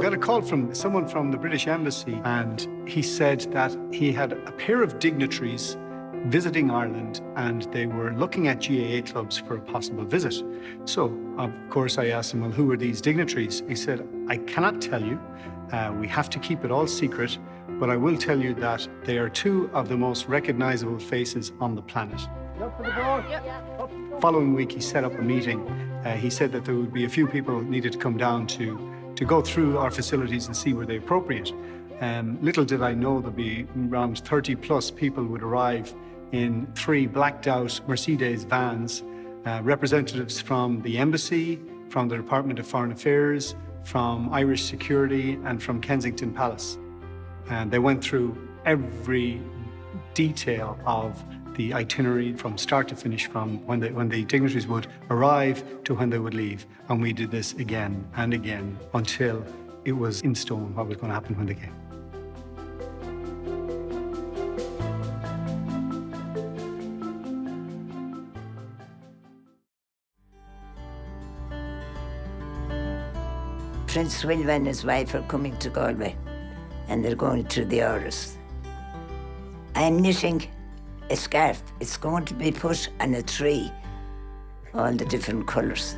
got a call from someone from the British Embassy, and he said that he had a pair of dignitaries visiting Ireland, and they were looking at GAA clubs for a possible visit. So, of course, I asked him, well, who are these dignitaries? He said, I cannot tell you. We have to keep it all secret, but I will tell you that they are two of the most recognizable faces on the planet. Following week, he set up a meeting. He said that there would be a few people who needed to come down to go through our facilities and see were they appropriate. Little did I know there'd be around 30 plus people would arrive in 3 blacked out Mercedes vans, representatives from the embassy, from the Department of Foreign Affairs, from Irish Security, and from Kensington Palace. And they went through every detail of the itinerary from start to finish, from when the dignitaries would arrive to when they would leave. And we did this again and again until it was in stone what was going to happen when they came. Prince William and his wife are coming to Galway, and they're going through the orders. I'm knitting a scarf. It's going to be put on a tree, all the different colours.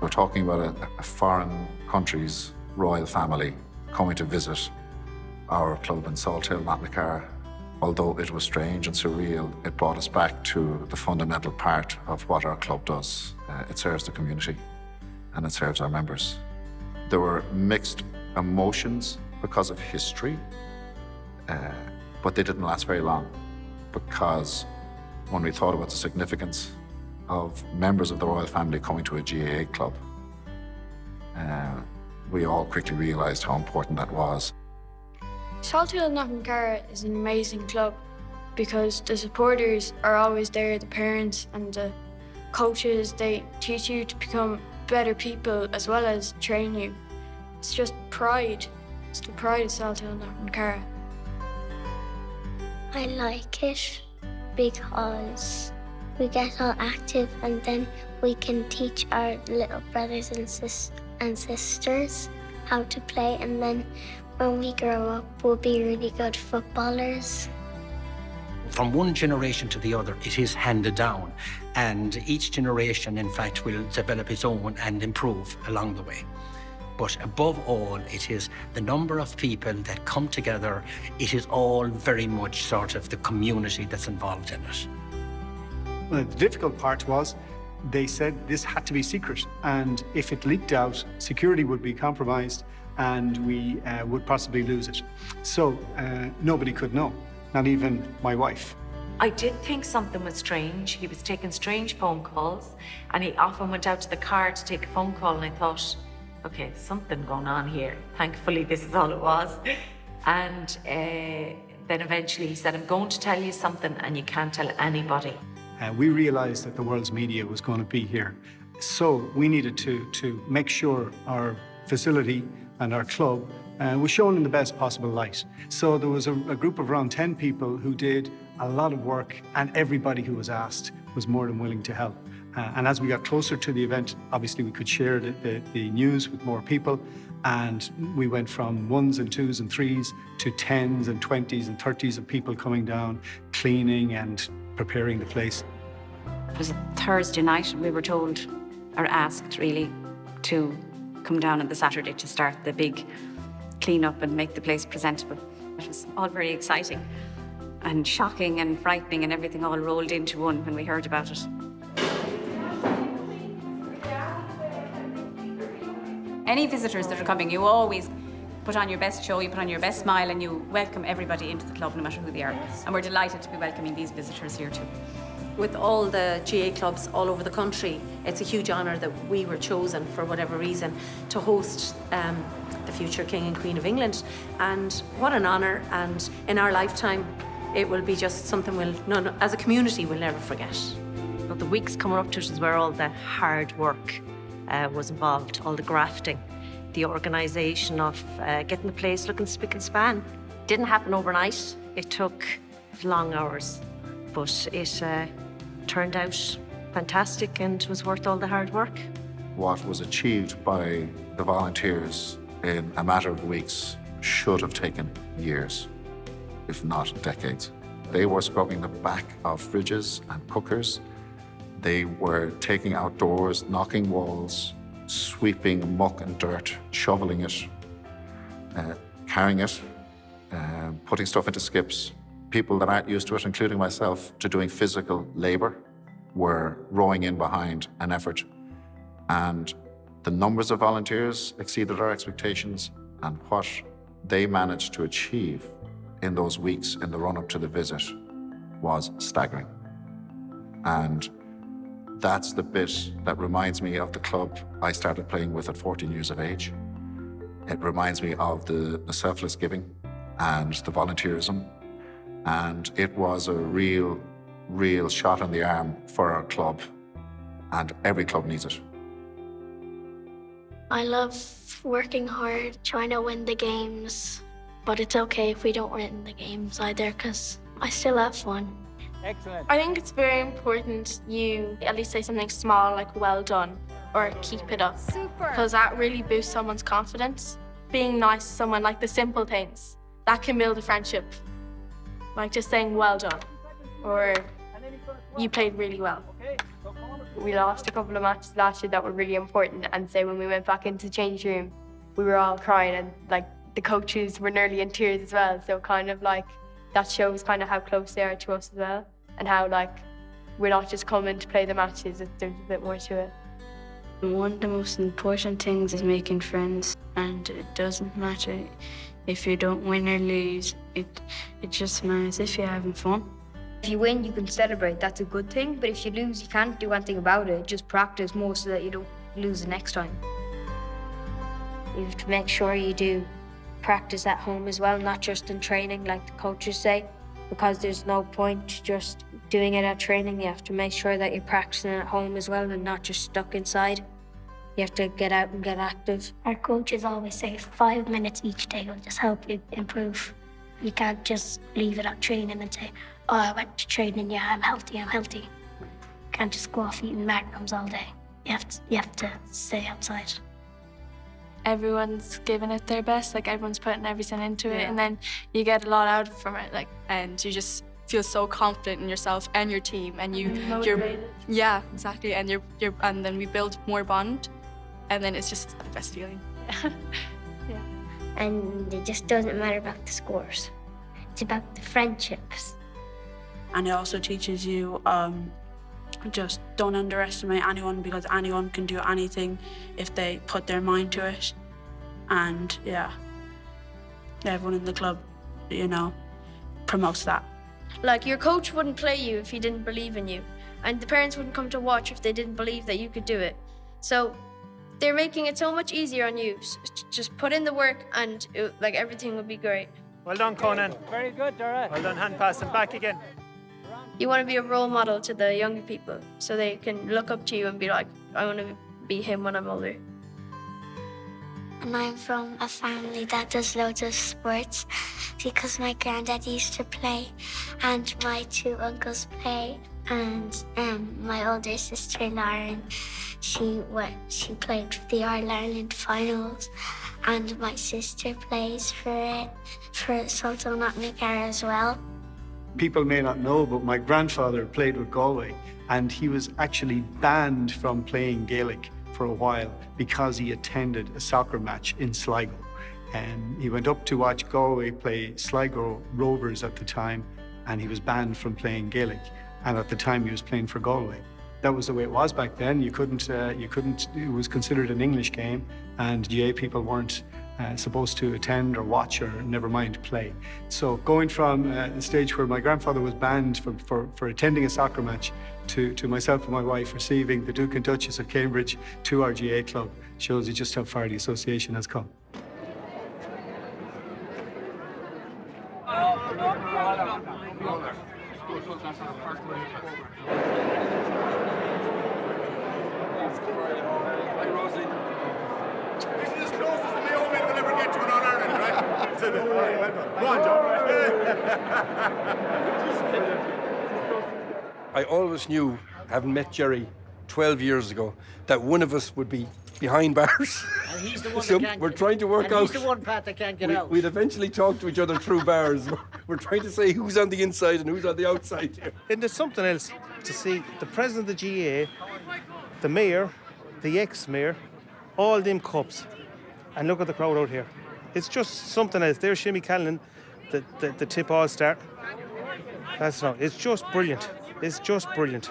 We're talking about a foreign country's royal family coming to visit our club in Salthill, Matlacar. Although it was strange and surreal, it brought us back to the fundamental part of what our club does. It serves the community and it serves our members. There were mixed emotions because of history, but they didn't last very long, because when we thought about the significance of members of the royal family coming to a GAA club, we all quickly realised how important that was. Salthill Matlacar is an amazing club because the supporters are always there, the parents and the coaches. They teach you to become better people as well as train you. It's just pride. It's the pride of Salthill Matlacar. I like it because we get all active and then we can teach our little brothers and sisters how to play, and then when we grow up we'll be really good footballers. From one generation to the other, it is handed down, and each generation, in fact, will develop its own and improve along the way. But above all, it is the number of people that come together. It is all very much sort of the community that's involved in it. Well, the difficult part was they said this had to be secret, and if it leaked out, security would be compromised and we would possibly lose it. So nobody could know, not even my wife. I did think something was strange. He was taking strange phone calls, and he often went out to the car to take a phone call, and I thought, okay, something going on here. Thankfully, this is all it was. And then eventually he said, I'm going to tell you something and you can't tell anybody. We realised that the world's media was going to be here. So we needed to make sure our facility and our club was shown in the best possible light. So there was a group of around 10 people who did a lot of work, and everybody who was asked was more than willing to help. And as we got closer to the event, obviously we could share the news with more people, and we went from 1s and 2s and 3s to 10s and 20s and 30s of people coming down, cleaning and preparing the place. It was a Thursday night, and we were told, or asked really, to come down on the Saturday to start the big clean-up and make the place presentable. It was all very exciting and shocking and frightening, and everything all rolled into one when we heard about it. Any visitors that are coming, you always put on your best show, you put on your best smile, and you welcome everybody into the club, no matter who they are. And we're delighted to be welcoming these visitors here too. With all the GAA clubs all over the country, it's a huge honour that we were chosen, for whatever reason, to host the future King and Queen of England. And what an honour, and in our lifetime, it will be just something as a community, we'll never forget. But the weeks coming up to it is where all the hard work was involved, all the grafting, the organisation of getting the place looking spick and span. Didn't happen overnight. It took long hours, but it turned out fantastic and was worth all the hard work. what was achieved by the volunteers in a matter of weeks should have taken years, if not decades. They were scrubbing the back of fridges and cookers. They were taking outdoors, knocking walls, sweeping muck and dirt, shoveling it, carrying it, putting stuff into skips. People that aren't used to it, including myself, to doing physical labor, were rowing in behind an effort. And the numbers of volunteers exceeded our expectations, and what they managed to achieve in those weeks in the run-up to the visit was staggering. And that's the bit that reminds me of the club I started playing with at 14 years of age. It reminds me of the selfless giving and the volunteerism. And it was a real shot in the arm for our club, and every club needs it. I love working hard, trying to win the games, but it's okay if we don't win the games either, because I still have fun. Excellent. I think it's very important you at least say something small like well done or keep it up. Super. Because that really boosts someone's confidence. Being nice to someone, like the simple things, that can build a friendship. Like just saying well done or you played really well. We lost a couple of matches last year that were really important, and so when we went back into the change room, we were all crying, and like the coaches were nearly in tears as well. So kind of like that shows kind of how close they are to us as well, and how like we're not just coming to play the matches. There's a bit more to it. One of the most important things is making friends, and it doesn't matter if you don't win or lose. It just matters if you're having fun. If you win, you can celebrate. That's a good thing. But if you lose, you can't do anything about it. Just practice more so that you don't lose the next time. You have to make sure you do practice at home as well, not just in training, like the coaches say, because there's no point just doing it at training. You have to make sure that you're practicing at home as well and not just stuck inside. You have to get out and get active. Our coaches always say 5 minutes each day will just help you improve. You can't just leave it at training and say, oh, I went to training, yeah, I'm healthy. You can't just go off eating magnums all day. You have to stay outside. Everyone's giving it their best, like everyone's putting everything into it, and then you get a lot out from it. Like, and you just feel so confident in yourself and your team, and you're yeah, exactly, and and then we build more bond, and then it's just the best feeling. Yeah. And it just doesn't matter about the scores. It's about the friendships. And it also teaches you just don't underestimate anyone, because anyone can do anything if they put their mind to it. And yeah, everyone in the club, promotes that. Like your coach wouldn't play you if he didn't believe in you, and the parents wouldn't come to watch if they didn't believe that you could do it. So they're making it so much easier on you. Just put in the work and everything will be great. Well done, Conan. Very good, Dara. Well done, hand pass, and back again. You want to be a role model to the younger people so they can look up to you and be like, I want to be him when I'm older. And I'm from a family that does loads of sports because my granddad used to play and my 2 uncles play, and my older sister Lauren, she played for the All-Ireland finals, and my sister plays for Salto Knocknacar as well. People may not know, but my grandfather played with Galway, and he was actually banned from playing Gaelic for a while because he attended a soccer match in Sligo. And he went up to watch Galway play Sligo Rovers at the time, and he was banned from playing Gaelic. And at the time, he was playing for Galway. That was the way it was back then. You couldn't. It was considered an English game, and GA people weren't supposed to attend or watch or never mind play. So going from a stage where my grandfather was banned for attending a soccer match to myself and my wife receiving the Duke and Duchess of Cambridge to our GA club shows you just how far the association has come. I always knew, having met Jerry, 12 years ago that one of us would be behind bars. And he's the one So that can't we're get trying to work and out. he's the one part that can't get out. We'd eventually talk to each other through bars. We're trying to say who's on the inside and who's on the outside here. And there's something else to see. The president of the GAA, the mayor, the ex-mayor, all them cups. And look at the crowd out here. It's just something else. There's Shimmy Callan, the tip all-star. That's not. It's just brilliant. It's just brilliant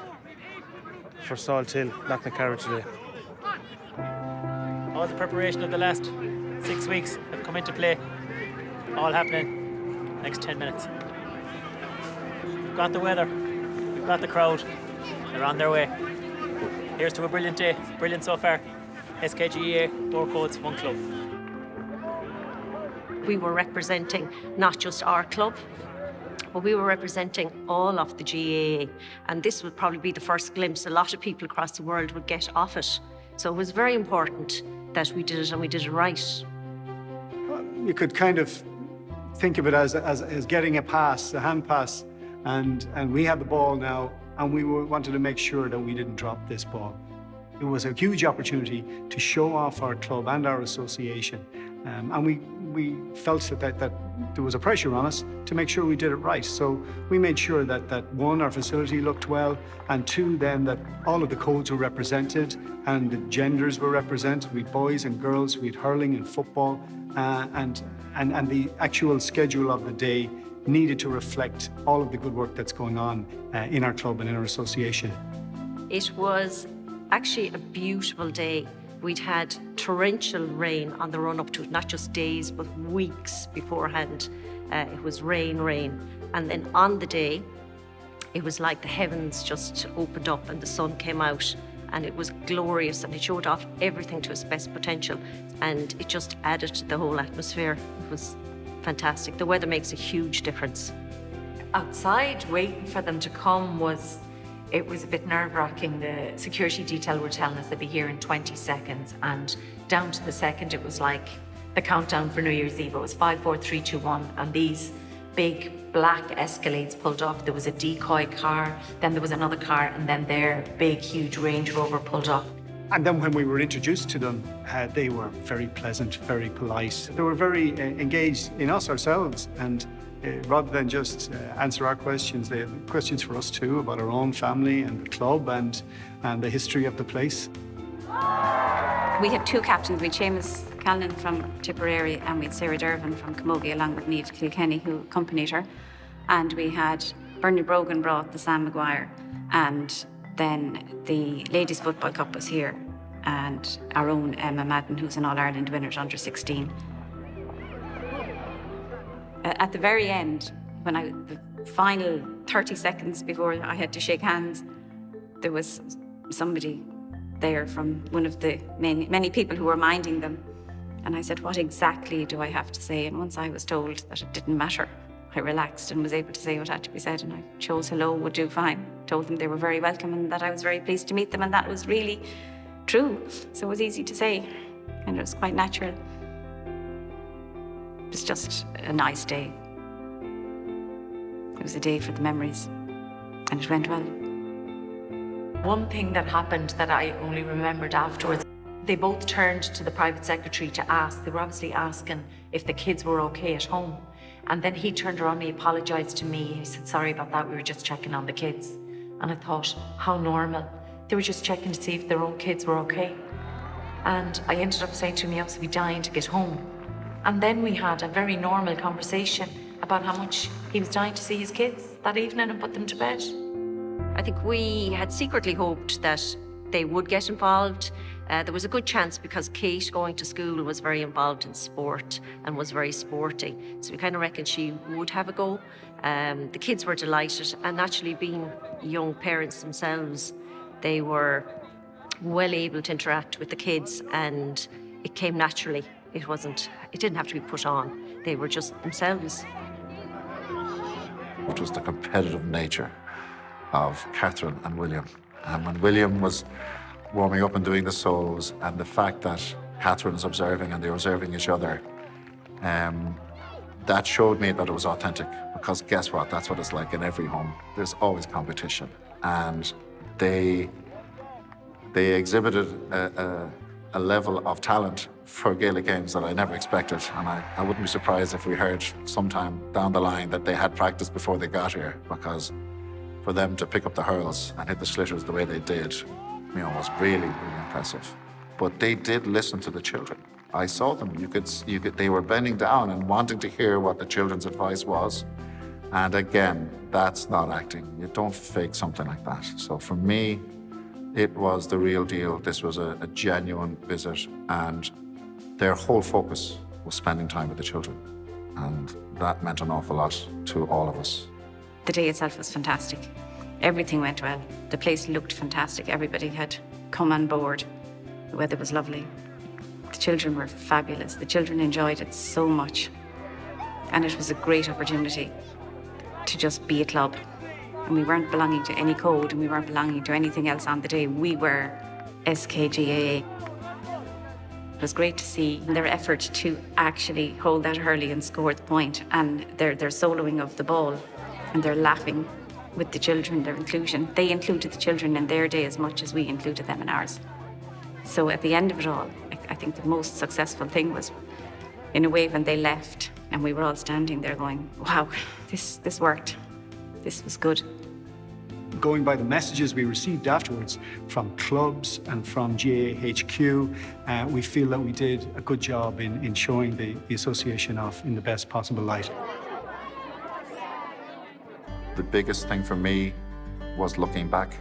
for Salt Hill, Knocknacarra today. All the preparation of the last 6 weeks have come into play. All happening next 10 minutes. We've got the weather, we've got the crowd. They're on their way. Here's to a brilliant day. Brilliant so far. SKGA, door codes, one club. We were representing not just our club, but we were representing all of the GAA. And this would probably be the first glimpse a lot of people across the world would get of it. So it was very important that we did it, and we did it right. You could kind of think of it as getting a pass, a hand pass, and we had the ball now, and we wanted to make sure that we didn't drop this ball. It was a huge opportunity to show off our club and our association, and we felt that there was a pressure on us to make sure we did it right. So we made sure that one, our facility looked well, and two, then that all of the codes were represented and the genders were represented. We had boys and girls, we had hurling and football, and the actual schedule of the day needed to reflect all of the good work that's going on in our club and in our association. It was actually a beautiful day. We'd had torrential rain on the run up to it, not just days, but weeks beforehand. It was rain. And then on the day, it was like the heavens just opened up and the sun came out, and it was glorious, and it showed off everything to its best potential, and it just added to the whole atmosphere. It was fantastic. The weather makes a huge difference. Outside, waiting for them to come it was a bit nerve-wracking. The security detail were telling us they'd be here in 20 seconds, and down to the second, it was like the countdown for New Year's Eve. It was 5, 4, 3, 2, 1, and these big black Escalades pulled up. There was a decoy car, then there was another car, and then their big, huge Range Rover pulled up. And then when we were introduced to them, they were very pleasant, very polite. They were very engaged in us ourselves, and rather than just answer our questions, they had questions for us too about our own family and the club and the history of the place. We had two captains. We had Seamus Callan from Tipperary, and we had Sarah Dervin from Camogie, along with Niamh Kilkenny, who accompanied her. And we had Bernie Brogan brought the Sam Maguire, and then the Ladies Football Cup was here, and our own Emma Madden, who's an All-Ireland winner at under 16. At the very end, the final 30 seconds before I had to shake hands, there was somebody there from one of the many people who were minding them. And I said, what exactly do I have to say? And once I was told that it didn't matter, I relaxed and was able to say what had to be said, and I chose hello would do fine. Told them they were very welcome and that I was very pleased to meet them, and that was really true. So it was easy to say, and it was quite natural. It was just a nice day. It was a day for the memories, and it went well. One thing that happened that I only remembered afterwards, they both turned to the private secretary to ask. They were obviously asking if the kids were okay at home. And then he turned around and he apologised to me. He said, sorry about that, we were just checking on the kids. And I thought, how normal. They were just checking to see if their own kids were okay. And I ended up saying to him, he must be dying to get home. And then we had a very normal conversation about how much he was dying to see his kids that evening and put them to bed. I think we had secretly hoped that they would get involved. There was a good chance because Kate, going to school, was very involved in sport and was very sporty. So we kind of reckoned she would have a go. The kids were delighted, and naturally, being young parents themselves, they were well able to interact with the kids, and it came naturally. It didn't have to be put on. They were just themselves. It was the competitive nature of Catherine and William. And when William was warming up and doing the solos, and the fact that Catherine was observing and they were observing each other, that showed me that it was authentic. Because guess what? That's what it's like in every home. There's always competition. And they They exhibited a level of talent for Gaelic games that I never expected, and I wouldn't be surprised if we heard sometime down the line that they had practice before they got here, because for them to pick up the hurls and hit the slitters the way they did, was really, really impressive. But they did listen to the children. I saw them. They were bending down and wanting to hear what the children's advice was. And again, that's not acting. You don't fake something like that. So for me, it was the real deal. This was a genuine visit, and their whole focus was spending time with the children. And that meant an awful lot to all of us. The day itself was fantastic. Everything went well. The place looked fantastic. Everybody had come on board. The weather was lovely. The children were fabulous. The children enjoyed it so much. And it was a great opportunity to just be a club. And we weren't belonging to any code, and we weren't belonging to anything else on the day. We were Skgaa. It was great to see their effort to actually hold that hurley and score the point, and their soloing of the ball, and their laughing with the children, their inclusion. They included the children in their day as much as we included them in ours. So at the end of it all, I think the most successful thing was, in a way, when they left and we were all standing there going, wow, this worked. This was good. Going by the messages we received afterwards from clubs and from GAHQ, we feel that we did a good job in showing the association off in the best possible light. The biggest thing for me was looking back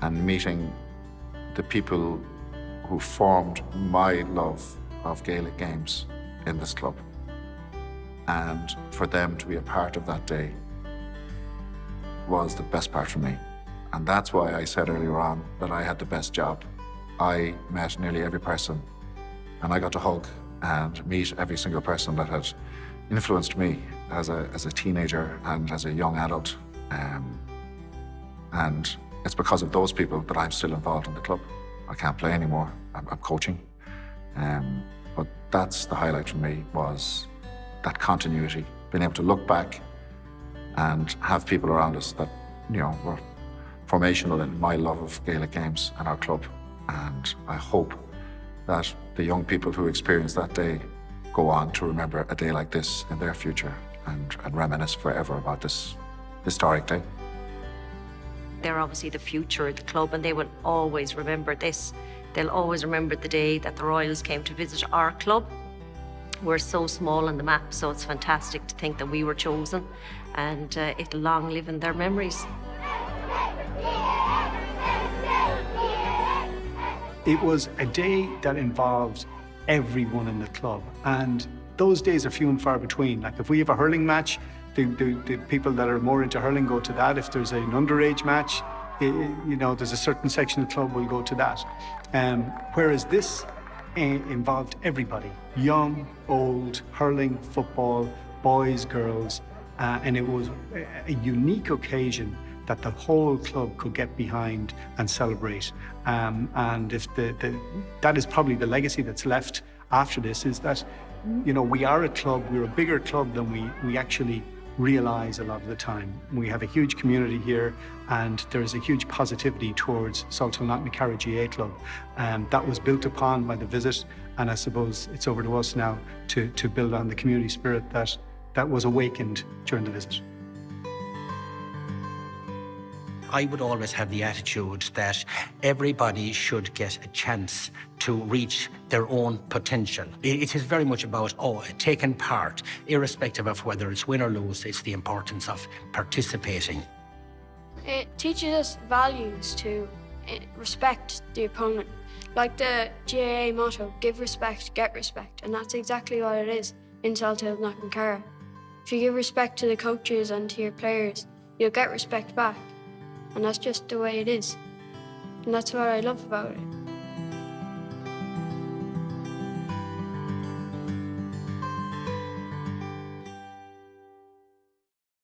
and meeting the people who formed my love of Gaelic games in this club. And for them to be a part of that day was the best part for me. And that's why I said earlier on that I had the best job. I met nearly every person, and I got to hug and meet every single person that had influenced me as a teenager and as a young adult. And it's because of those people that I'm still involved in the club. I can't play anymore. I'm coaching. But that's the highlight for me, was that continuity, being able to look back and have people around us that, were formational in my love of Gaelic games and our club. And I hope that the young people who experienced that day go on to remember a day like this in their future and reminisce forever about this historic day. They're obviously the future of the club, and they will always remember this. They'll always remember the day that the Royals came to visit our club. We're so small on the map, so it's fantastic to think that we were chosen, and it'll long live in their memories. It was a day that involved everyone in the club, and those days are few and far between. Like, if we have a hurling match, the people that are more into hurling go to that. If there's an underage match, there's a certain section of the club will go to that. Whereas this involved everybody, young, old, hurling, football, boys, girls, and it was a unique occasion that the whole club could get behind and celebrate. And if that is probably the legacy that's left after this, is that, we are a club, we're a bigger club than we actually realize a lot of the time. We have a huge community here, and there is a huge positivity towards Salthill-Knocknacarra GA Club. That was built upon by the visit, and I suppose it's over to us now to build on the community spirit that was awakened during the visit. I would always have the attitude that everybody should get a chance to reach their own potential. It is very much about taking part, irrespective of whether it's win or lose. It's the importance of participating. It teaches us values to respect the opponent. Like the GAA motto, give respect, get respect. And that's exactly what it is in Salthill-Knocknacarra. If you give respect to the coaches and to your players, you'll get respect back. And that's just the way it is. And that's what I love about it.